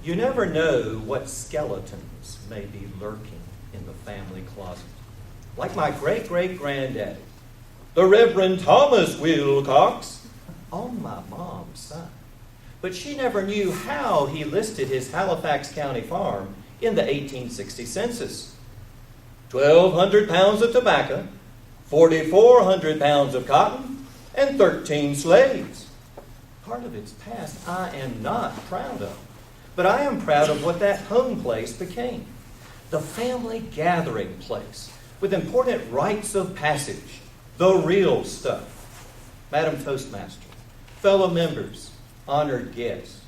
You never know what skeletons may be lurking in the family closet. Like my great-great-granddaddy, the Reverend Thomas Wilcox, on my mom's side. But she never knew how he listed his Halifax County farm in the 1860 census. 1,200 pounds of tobacco, 4,400 pounds of cotton, and 13 slaves. Part of its past I am not proud of, but I am proud of what that home place became. The family gathering place with important rites of passage, the real stuff. Madam Toastmaster, fellow members, honored guests.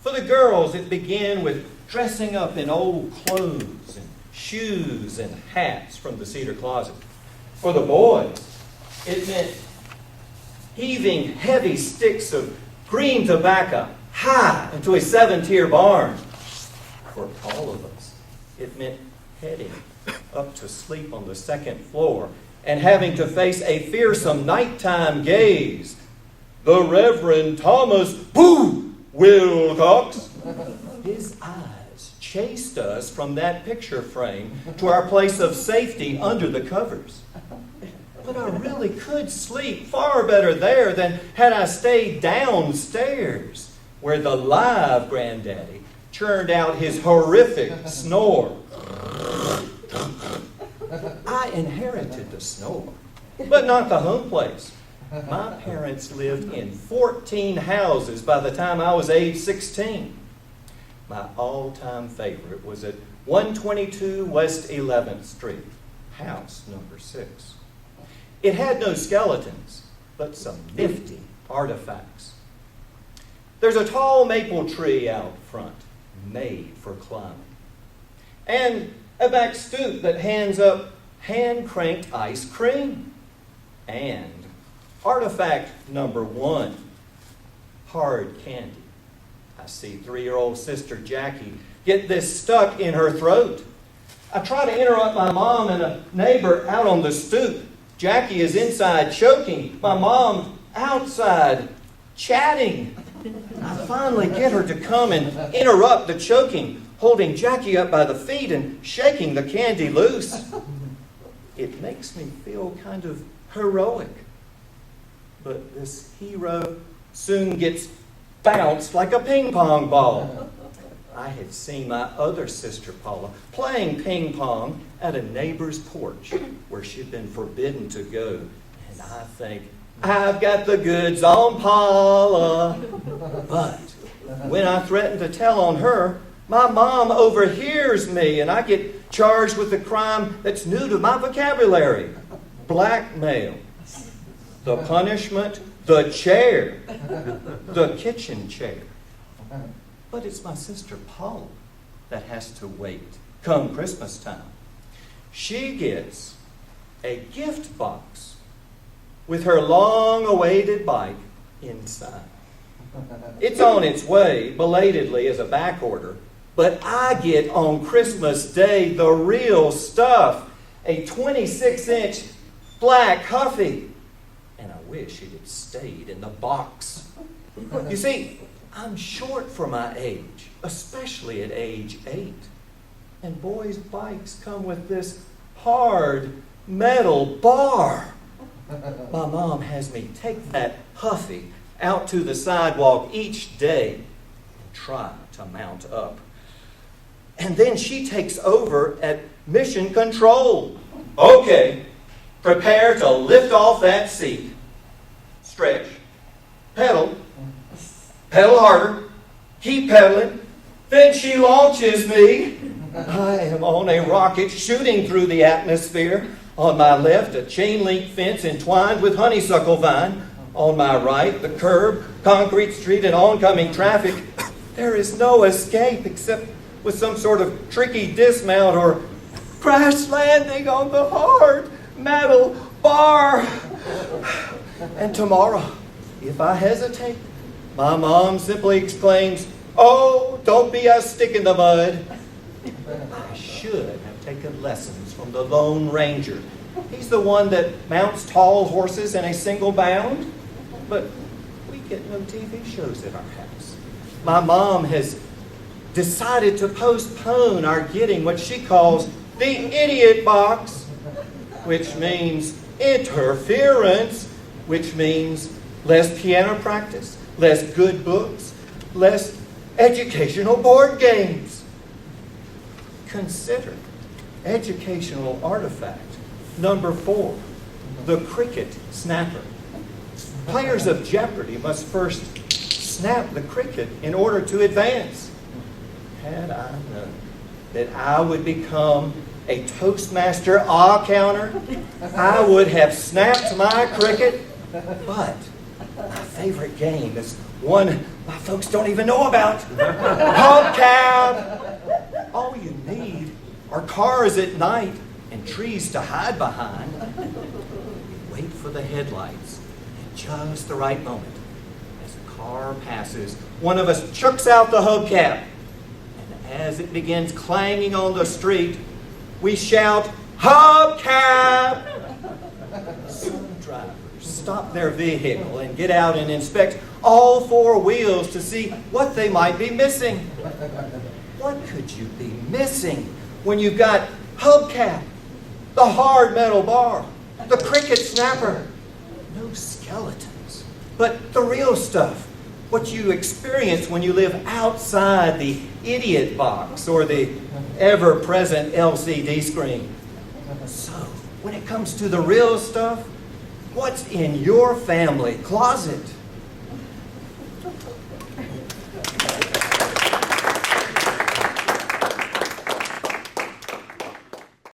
For the girls, it began with dressing up in old clothes and shoes and hats from the cedar closet. For the boys, it meant heaving heavy sticks of green tobacco high into a 7-tier barn. For all of us, it meant heading up to sleep on the second floor and having to face a fearsome nighttime gaze. The Reverend Thomas Boo Wilcox. His eyes chased us from that picture frame to our place of safety under the covers. But I really could sleep far better there than had I stayed downstairs, where the live granddaddy churned out his horrific snore. I inherited the snore, but not the home place. My parents lived in 14 houses by the time I was age 16. My all-time favorite was at 122 West 11th Street, house number 6. It had no skeletons, but some nifty artifacts. There's a tall maple tree out front, made for climbing, and a back stoop that hands up hand-cranked ice cream. And artifact number 1, hard candy. I see 3-year-old sister Jackie get this stuck in her throat. I try to interrupt my mom and a neighbor out on the stoop. Jackie is inside choking, my mom outside chatting. I finally get her to come and interrupt the choking, holding Jackie up by the feet and shaking the candy loose. It makes me feel kind of heroic. But this hero soon gets bounced like a ping pong ball. I had seen my other sister Paula playing ping pong at a neighbor's porch where she'd been forbidden to go. And I think, I've got the goods on Paula. But when I threaten to tell on her, my mom overhears me and I get charged with a crime that's new to my vocabulary. Blackmail. The punishment, the chair. The kitchen chair. But it's my sister Paula that has to wait come Christmas time. She gets a gift box with her long-awaited bike inside. It's on its way, belatedly, as a back order, but I get on Christmas Day the real stuff, a 26-inch black Huffy. And I wish it had stayed in the box. You see, I'm short for my age, especially at age 8. And boys' bikes come with this hard metal bar. My mom has me take that Huffy out to the sidewalk each day and try to mount up. And then she takes over at mission control. Okay, prepare to lift off that seat. Stretch. Pedal. Pedal harder. Keep pedaling. Then she launches me. I am on a rocket shooting through the atmosphere. On my left, a chain-link fence entwined with honeysuckle vine. On my right, the curb, concrete street, and oncoming traffic. There is no escape except with some sort of tricky dismount or crash landing on the hard metal bar. And tomorrow, if I hesitate, my mom simply exclaims, "Oh, don't be a stick in the mud." I should have taken lessons from the Lone Ranger. He's the one that mounts tall horses in a single bound. But we get no TV shows at our house. My mom has decided to postpone our getting what she calls the idiot box, which means interference, which means less piano practice, less good books, less educational board games. Consider educational artifact number 4, the cricket snapper. Players of Jeopardy must first snap the cricket in order to advance. Had I known that I would become a Toastmaster counter, I would have snapped my cricket. But my favorite game is one my folks don't even know about. Hubcap. All you need are cars at night and trees to hide behind. You wait for the headlights at just the right moment. As a car passes, one of us chucks out the hubcap. And as it begins clanging on the street, we shout, "Hubcap!" Some drivers stop their vehicle and get out and inspect all 4 wheels to see what they might be missing. What could you be missing when you've got hubcap, the hard metal bar, the cricket snapper? No skeletons, but the real stuff. What you experience when you live outside the idiot box or the ever-present LCD screen. So, when it comes to the real stuff, what's in your family closet?